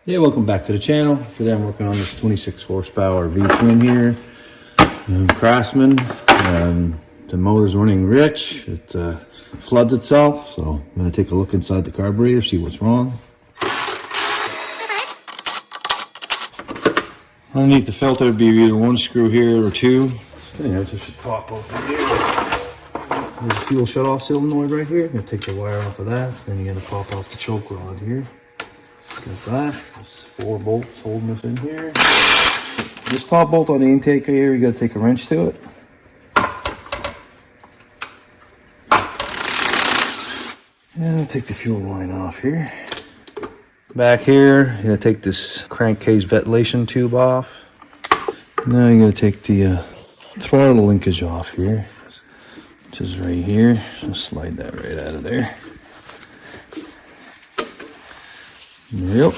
Yeah, welcome back to the channel. Today I'm working on this 26 horsepower V-twin here. Craftsman. The motor's running rich. It floods itself, so I'm going to take a look inside the carburetor, see what's wrong. Underneath the filter would be either one screw here or two. Anyways, this should pop open here. There's a fuel shut-off solenoid right here. I'm going to take the wire off of that. Then you're going to pop off the choke rod here. Like that. There's 4 bolts holding this in here. This top bolt on the intake here, you got to take a wrench to it. And I'll take the fuel line off here. Back here, you got to take this crankcase ventilation tube off. Now you got to take the throttle linkage off here, which is right here. Just slide that right out of there. Yep.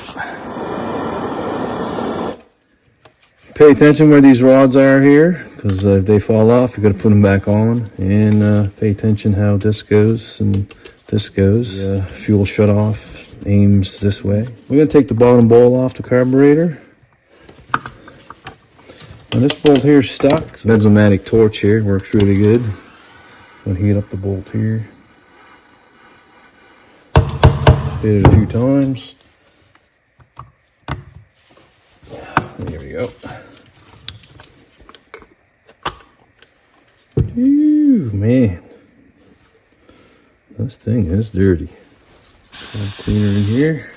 Pay attention where these rods are here, because if they fall off, you got to put them back on. And pay attention how this goes and this goes. Fuel shut off aims this way. We're going to take the bottom bowl off the carburetor. Now this bolt here is stuck. So Benzomatic torch here works really good. I'll heat up the bolt here. Hit it a few times. There we go. Ooh, man. This thing is dirty. Cleaner in here.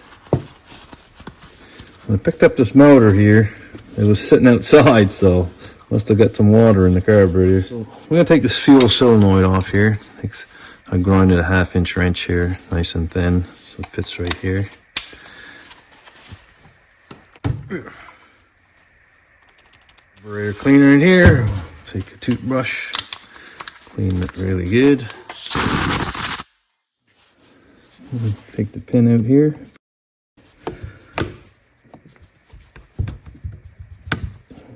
When I picked up this motor here, it was sitting outside, so must have got some water in the carburetor. So we're going to take this fuel solenoid off here. I grinded a 1/2-inch wrench here, nice and thin, so it fits right here. Carburetor cleaner in here. Take a toothbrush, clean it really good. Take the pin out here.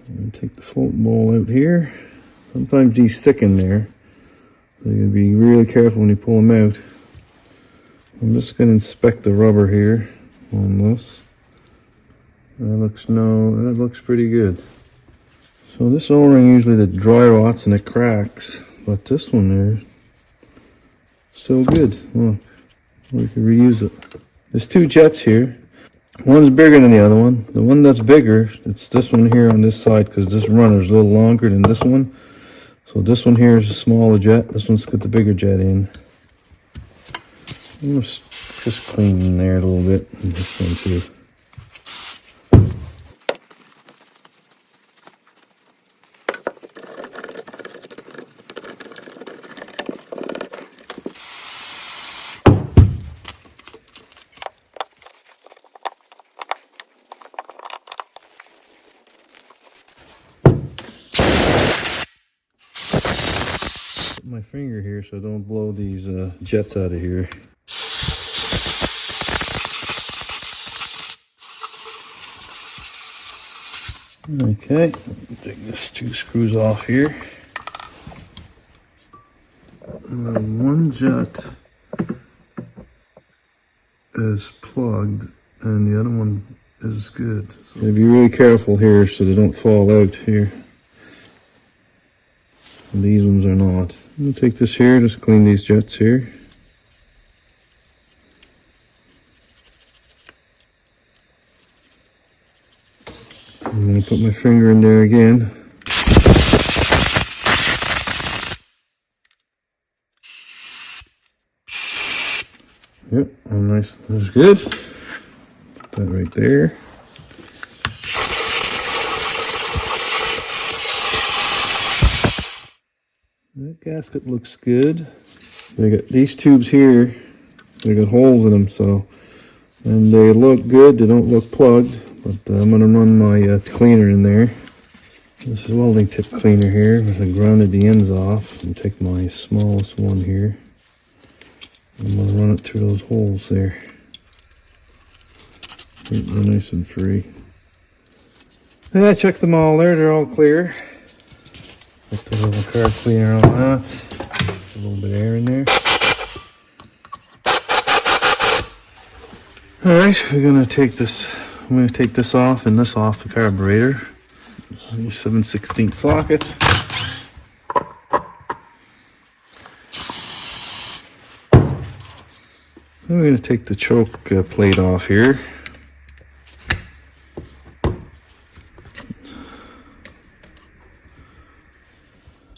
And take the float bowl out here. Sometimes these stick in there, so you gotta be really careful when you pull them out. I'm just gonna inspect the rubber here on this. That looks pretty good. So this O-ring usually the dry rots and it cracks, but this one there, still good. Look, we can reuse it. There's 2 jets here. One's bigger than the other one. The one that's bigger, it's this one here on this side, because this runner's a little longer than this one. So this one here is a smaller jet. This one's got the bigger jet in. I'm just clean in there a little bit. And this one too. My finger here so don't blow these jets out of here. Okay, take this 2 screws off here. One jet is plugged and the other one is good. So be really careful here so they don't fall out here. And these ones are not. I'm going to take this here, just clean these jets here. I'm going to put my finger in there again. Yep, nice, that's good. Put that right there. That gasket looks good. They got these tubes here. They got holes in them, so and they look good. They don't look plugged, but I'm gonna run my cleaner in there. This is welding tip cleaner here. I grounded the ends off and take my smallest one here. I'm gonna run it through those holes there. They're nice and free. And I checked them all there. They're all clear. Put the little car cleaner on that. A little bit of air in there. Alright, we're going to take this I'm going to take this off and this off the carburetor. 7/16 socket. I'm going to take the choke plate off here.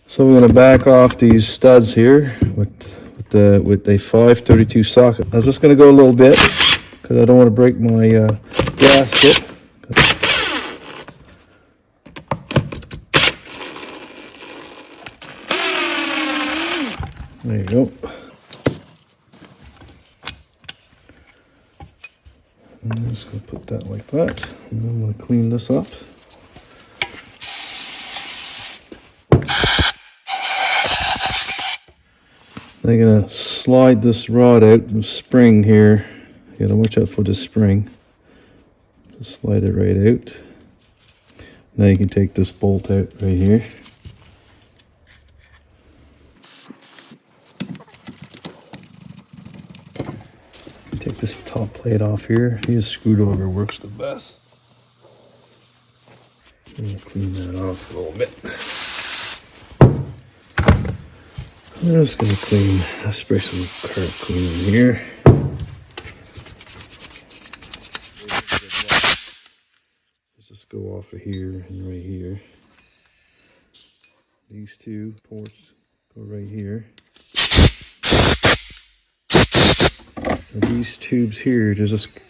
So we're going to back off these studs here with a 5/32 socket. I was just going to go a little bit because I don't want to break my gasket. There you go. I'm just going to put that like that, and then I'm going to clean this up. I'm going to slide this rod out, the spring here. You got to watch out for the spring. Just slide it right out. Now you can take this bolt out right here. Take this top plate off here. Use screwdriver works the best. I'm going to clean that off a little bit. I'm just going to clean, spray some carb clean in here. Let's just go off of here and right here. These two ports go right here. And these tubes here,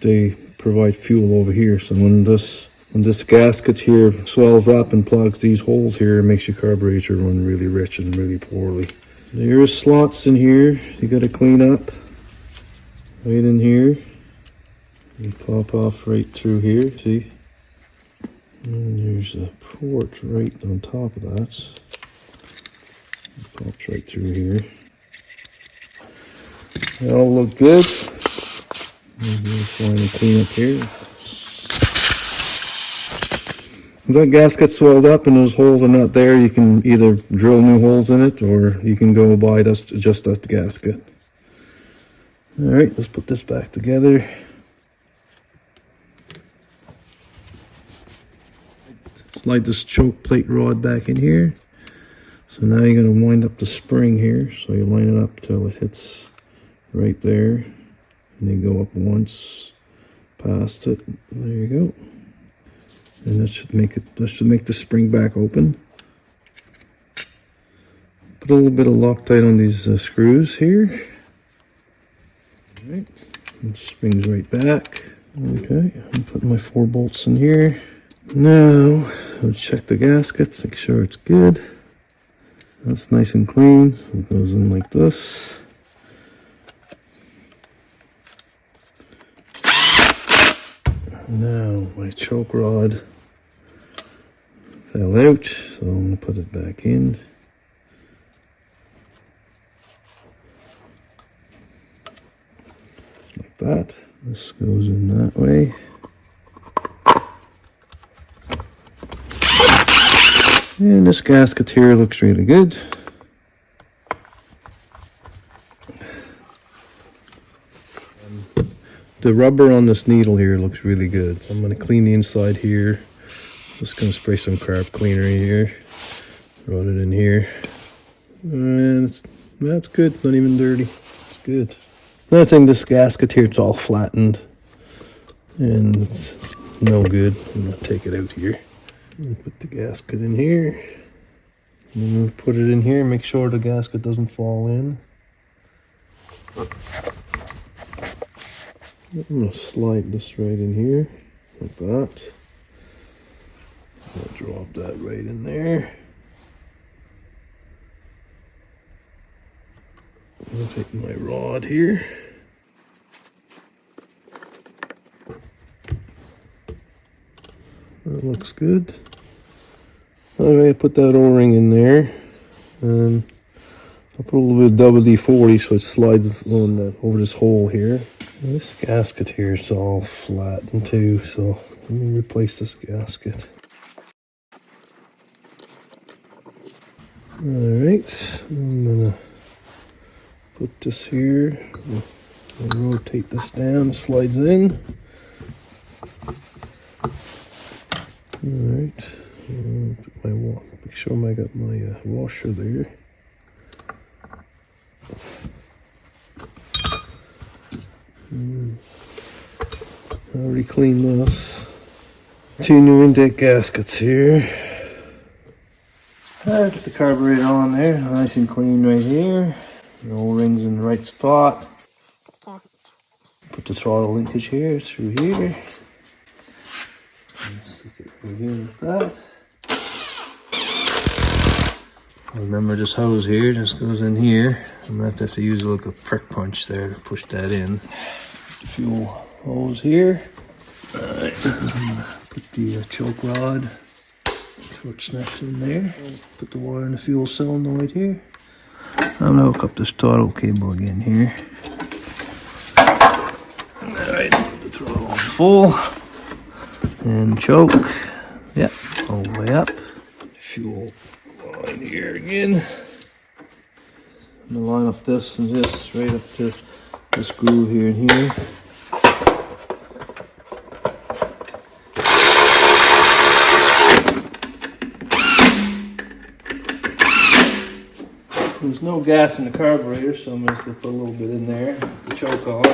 they provide fuel over here. So when this gasket here swells up and plugs these holes here, it makes your carburetor run really rich and really poorly. There's slots in here you got to clean up. Right in here. You pop off right through here, see? And there's a port right on top of that. It pops right through here. They all look good. Maybe we'll finally clean up here. If that gasket swelled up and those holes are not there, you can either drill new holes in it or you can go buy just that gasket. Alright, let's put this back together. Slide this choke plate rod back in here. So now you're going to wind up the spring here. So you line it up till it hits right there. And you go up once past it. There you go. And that should make the spring back open. Put a little bit of Loctite on these screws here. All right, and springs right back. Okay, I'm putting my 4 bolts in here. Now I'll check the gaskets, make sure it's good. That's nice and clean. So it goes in like this. Now my choke rod fell out, so I'm going to put it back in. Like that. This goes in that way. And this gasket here looks really good. The rubber on this needle here looks really good. I'm going to clean the inside here. Just going to spray some carb cleaner in here. Run it in here. And that's good. Not even dirty. It's good. Another thing, this gasket here, it's all flattened. And it's no good. I'm going to take it out here. Put the gasket in here. And then we'll put it in here. Make sure the gasket doesn't fall in. I'm going to slide this right in here, like that. I'll drop that right in there. I'll take my rod here. That looks good. Okay, put that O-ring in there. And I'll put a little bit of WD-40 so it slides on over this hole here. And this gasket here is all flattened too, so let me replace this gasket. Alright, I'm gonna put this here, and rotate this down, slides in. Alright, make sure I got my washer there. Already cleaned this. 2 new intake gaskets here. I put the carburetor on there, nice and clean right here. The O-rings in the right spot. Put the throttle linkage here through here. Stick it right here like that. Remember this hose here, this goes in here. I'm gonna have to use a little prick punch there to push that in. Put the fuel hose here. Alright, put the choke rod, short snaps in there. Put the wire in the fuel solenoid here. I'm gonna hook up this throttle cable again here. Alright, put the throttle on full. And choke. Yep, all the way up. Fuel line here again. I'm gonna line up this and this right up to this groove here and here. There's no gas in the carburetor, so I'm just gonna put a little bit in there. The choke on.